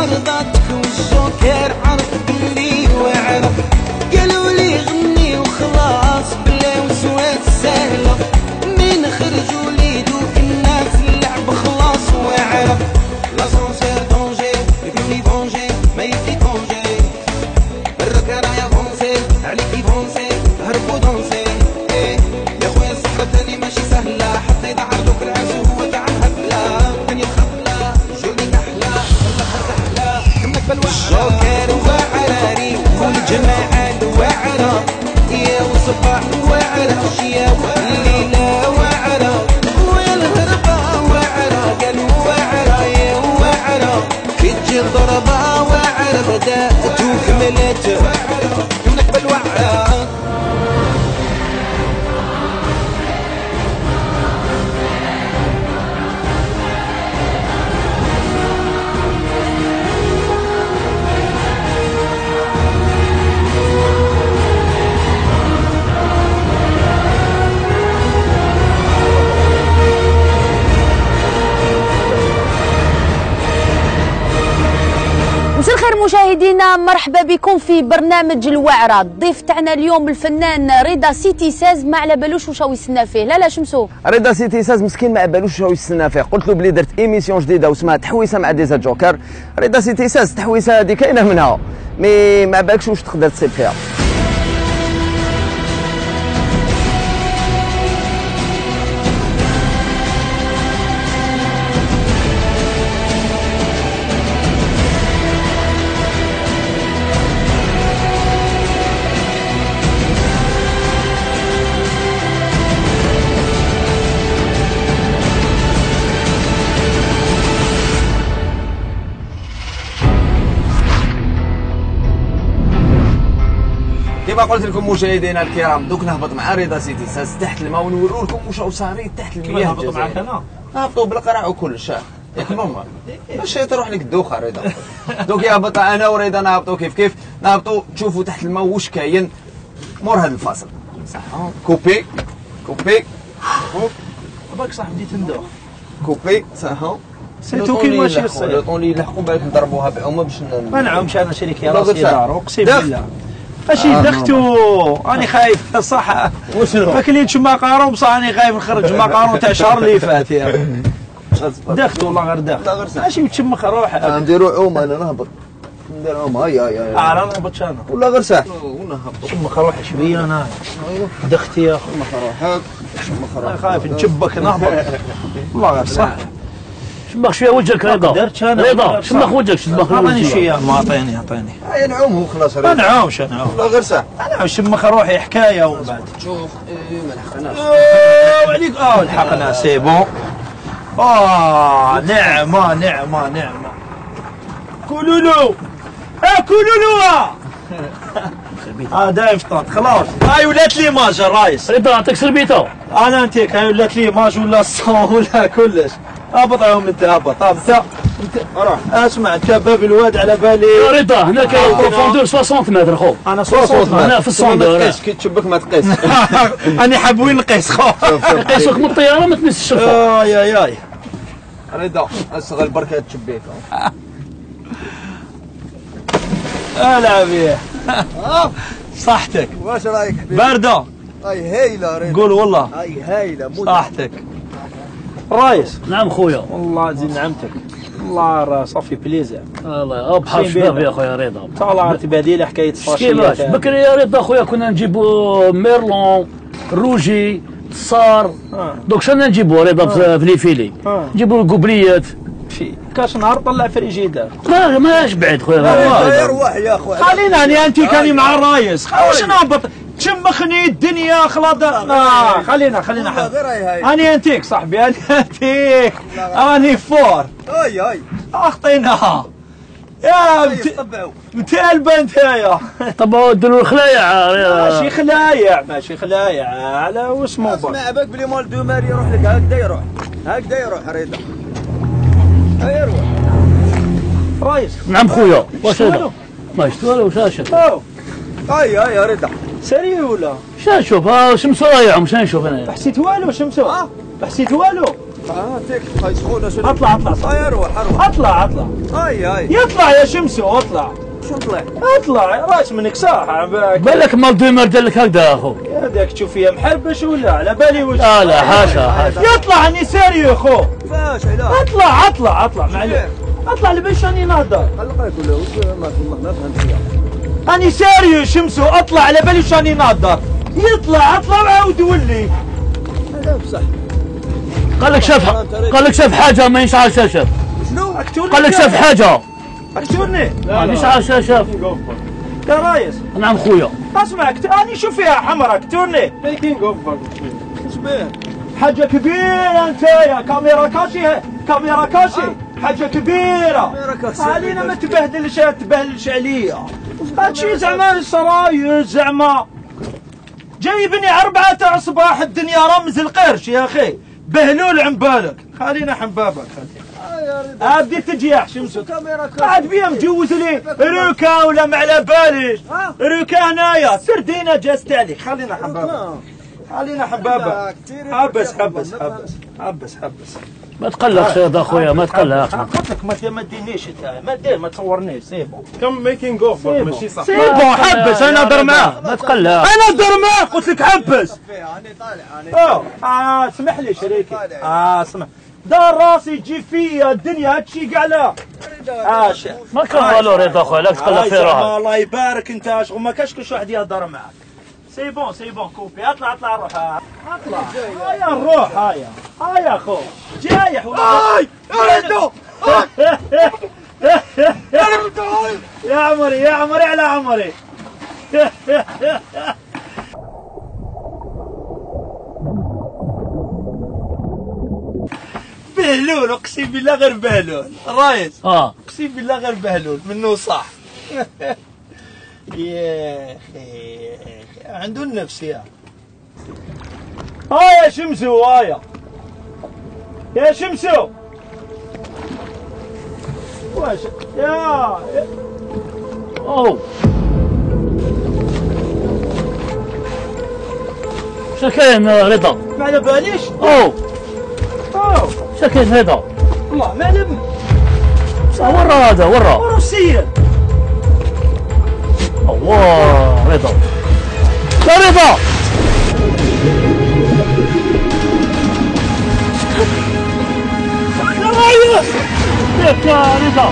عرضتك والجوكر عرف بلي وعرف قالوا لي غني وخلاص بلا وسواس سهلة من خرجوا لي دوك الناس اللعب خلاص وعرف لاسانسير دونجي يبني فونجي ما يبكي كونجي الركا رايا فونسي عليكي فونسي هربوا دونسي يا خويا الصحبة تاني ماشي سهلة حتى إذا عرضوك العزو هو تاع الهبلة الدنيا خبلة جولي نحلة الآخر تحلى كمك بالوعرة الجوكر وعراري والجماعة الوعرة يا وصباح وعرة يا والليلة وعرة ويا الهربة وعرة قالوا وعرة يا وعرة كي تجي الضربة وعرة بدأت وكملت كمك بالوعرة مساء الخير مشاهدينا، مرحبا بكم في برنامج الوعرة. الضيف تاعنا اليوم الفنان رضا سيتي ساز. ما على بالوش واش راهو يستنى فيه. لا شمسو رضا سيتي ساز مسكين ما على بالوش واش راهو يستنى فيه. قلت له بلي درت ايميسيون جديده واسمها تحويسه مع ديزا جوكر. رضا سيتي ساز التحويسه هذه كاينه منها، مي ما بالكش واش تقدر تصيب فيها. كما قلت لكم مشاهدينا الكرام، دوك نهبط مع رضا سيتي ساز تحت الماء ونوروا لكم واش راهو صاري تحت المياه. نهبط معاك انا؟ نهبطوا بالقرع وكلش ياك ماما باش تروح لك الدوخه رضا. دوك يهبط انا ورضا نهبطوا كيف نهبطوا تشوفوا تحت الماء واش كاين مور هذا الفاصل. صح كوبي باك صاحبي بديت ندوخ كوبي صح سيتو كي ماشي الصيد لو طون لي يلحقوا بالك نضربوها بعومه باش ما نعاومش انا شريك يا راسي دار اقسم بالله ماشي دختو راني خايف صح. وشنو ما كليتش مقارون بصح راني خايف نخرج مقارون تاع الشهر اللي فات يا دخت والله غير دخت ماشي تشمخ روحك. نديرو عومه انا نهبط ندير عومه هيا انا نهبطش انا ولا غير ساعه ونهبط تشمخ روحي شويه انا دختي يا اخو شمخ روحك انا خايف نشبك نهبط والله غير صح. شمخ شويه وجهك رضا شمخ وجهك شمخ اعطيني شويه ما اعطيني هيا نعوم وخلاص. ما نعومش انا ولا غير ساعه انا نشمخ روحي حكايه ومن بعد شوف ما لحقناش وعليك لحقنا سي بون. نعمه قولوا له دايم فطرت خلاص. هاي ولات لي ماج الرايس. رضا نعطيك سربيته. انا نتيك هاي ولات لي ماج ولا الصون ولا كلش. هبط عاهم انت هبط انت روح. اسمع انت باب الواد على بالي يا رضا هنا كاين بروفوندور 60 متر خو. انا 60 هنا في الصندوق. تقيس كي تشبك ما تقيس. انا حاب وين نقيس خو. نقيسوك من الطياره ما تمسش الفوق. ياي رضا اصغر بركه تشبيك. العب بيه صحتك. واش رايك حبيبي؟ بارده. هاي هايله رضا. قول والله. هاي هايله صحتك. رايس. نعم خويا. والله زين نعمتك. والله صافي بليزير. الله بحال شباب يا خويا رضا. والله عرفتي بديله حكايه كيفاش بكري يا رضا خويا كنا نجيبوا ميرلون روجي تصار دوك شنا نجيبوا رضا في ليفيلي نجيبوا القبليات في كاش نهار طلع فريجيدار. ماش بعيد خويا. روح يا خويا خلينا انا انت كاني مع الرايس. واش نهبط تشمخني الدنيا خلاص. خلينا اني انتيك صاحبي اني انتيك راني فور. هاي اخطينا يا متالبه نتايا. طب ديروا الخلايع. ماشي خلايع على واسمو اسمع بالك بلي مول دو ماري يروح لك هكذا يروح رضا. هيا روح رايس. نعم خويا واش هذا ما يشتوالو شاشة. هيا رضا سري ولا شنو نشوف شمسو رايعهم شنو نشوف انا. حسيت والو شمسو. حسيت والو اطلع اطلع يطلع يا شمسو اطلع. شو نطلع؟ اطلع راس منك صح. بالك مالدومر دار لك هكذا يا اخو. هذاك تشوف فيها محربش ولا على بالي وش؟ لا حاشا. يطلع اني سيريو يا اخو. فاش علاش؟ اطلع معليش. اطلع لباش راني نهضر. خلقك ولا وش ما فهمت فيها. اني سيريو شمسو اطلع على بالي راني نهضر. يطلع وعاود ولي. هذا بصح. قال لك شاف حاجه ما ينشعل شاف. شنو؟ قال لك شاف حاجه. اكتورني. ما ينشعل شاف. يا رايس. نعم خويا. اسمع اني شوف فيها حمراء اكتورني. حاجه كبيره انت يا كاميرا كاشي. حاجه كبيره. علينا ما تبهدلش عليا. هادشي زعما سرايس زعما. جايبني 4 تاع الصباح الدنيا رمز القرش يا اخي. بهلول عن بالك. خلينا حنبابك بدي تجيح شمسو. قاعد بيا مجوز لي روكا ولا ما على باليش. روكا هنايا سردينه جازت عليك. خلينا حبابك. حبس. ما تقلقش يا اخويا ما تقلقش. قلت لك ما تدينيش ما تصورنيش سيبون. كم ميكينغ اوف ماشي صح. سيبون حبس انا ندر معاه. ما تقلق. انا ندر معاه قلت لك حبس. اسمح لي شريكي. اسمح. دار راسي تجي فيا الدنيا هادشي كاع لا. ما كان والو رضا اخويا لا تقلق في روحك. الله يبارك انت شغل ما كاش كل واحد يهضر معاك. سيبون كوبي اطلع روح. اطلع. هيا نروح هيا خو. جايح والله. يا عمري على عمري. بهلول اقسم بالله غير بهلول الرايس. اقسم بالله غير بهلول منه صح. يا اخي عنده النفس يا شمسو. يا شمسو واش يا شكاين رضا ما على باليش. شكاين رضا والله ما على ورا السيد. الله رضا يا رضا. يا رايس كيف يا رضا.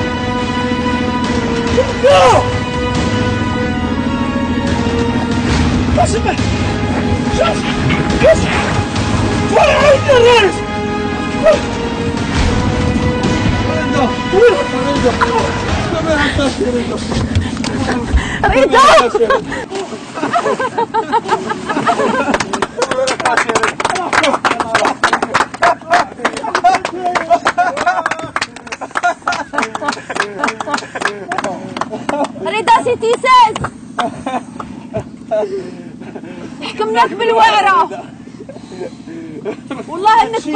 اسمع شوف وين عيد الرايس. رضا سيتي ساز حكمناك بالوعرة والله انك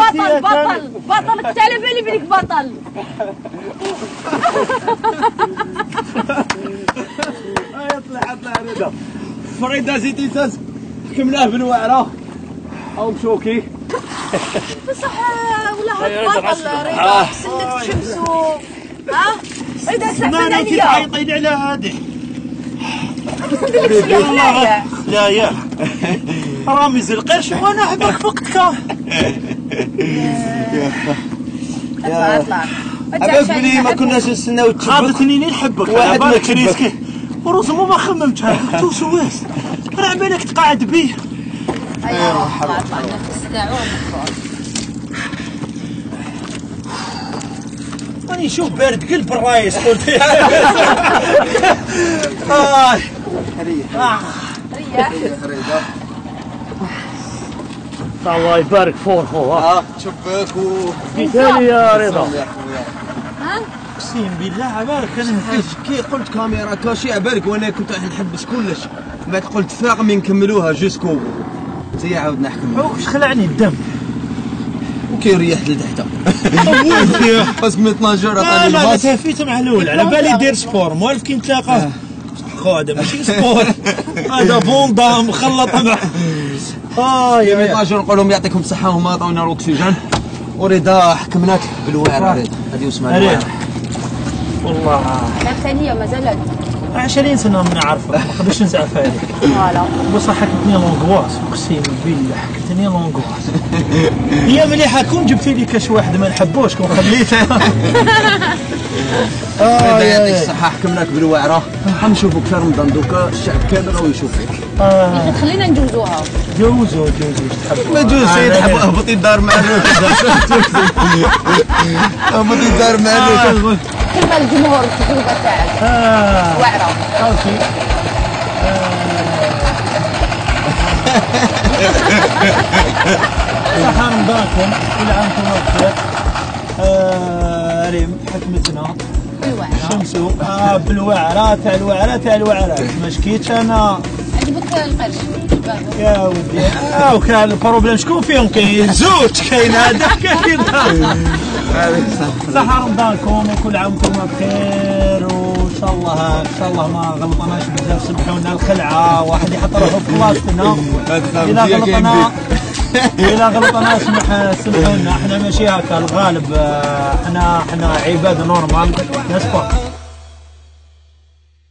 بطل كنت على بالي بليك بطل. اطلع رضا. فريدة سيتي ساز حكمناه بالوعرة او مشوكي. بصح ولا هاد بطل رضا سنة شمسو. رضا ما انت تعيطين على هادي. لا يا رامز القرش وانا احبك فقدك. اطلع عباك بلي ما كناش نستناو تشبك. عادتني نحبك واحد ما كريسكي ورزمو ما خممتها تو سواس. راه بالك تقعد بيه. اطلع نفس تاعو. راني نشوف بارد قلب الرايس قلت. ريح الله يبارك فور خو. تشبك مثالي يا رضا. اقسم بالله عبالك انا كي قلت كاميرا كاشي عبالك وانا كنت راح نحبس كلش. بعد قلت فاق من نكملوها جوسكو زي عاودنا نحكموا. واش خلعني الدم وكي ريحت لتحت. بس من 12 عطاني لا الباص. تهفيت معلول على بالي دير سبور موالف كي نتلاقى. خو هذا ماشي سبور هذا بوندا مخلط مع. يا 12 نقول لهم يعطيكم الصحة وهما عطاونا الاكسجين. ورضا حكمناك بالواعره رضا هذه اسمها الواعره. والله لا ثانيه مازالت 20 سنه من عارفك ما نقدرش نزعف عليك. فوالا بصح حكتني لونغواس اقسم بالله حكتني لونغواس. هي مليحه كون جبتي لي كاش واحد ما نحبوش كون خليته. رضا يعطيك الصحه حكمناك بالواعره غنشوفوك في رمضان دوكا الشعب كامل راه يشوف فيك. خلينا نجوزوها. جوزو تحب ما جوز سيد هبطي الدار معنا. هبطي الدار معنا. كلمه للجمهور التجربه تاعك. واعره. صافي. صحة رمضانكم كل عام وانتم بخير. ريم حكمتنا بالواعره. شمسو بالواعره تاع الوعرات ما شكيتش انا. عجبك القرش يا ودي وكان البروبليم شكون فيهم كاين زوج كاين هذا كاين صحة رمضانكم وكل عام وانتم بخير وان شاء الله ما غلطناش بزاف. سمحونا الخلعه واحد يحط روحه في بلاصتنا. اذا غلطنا سمحونا احنا ماشي هكا الغالب احنا عباد نورمال نسبق.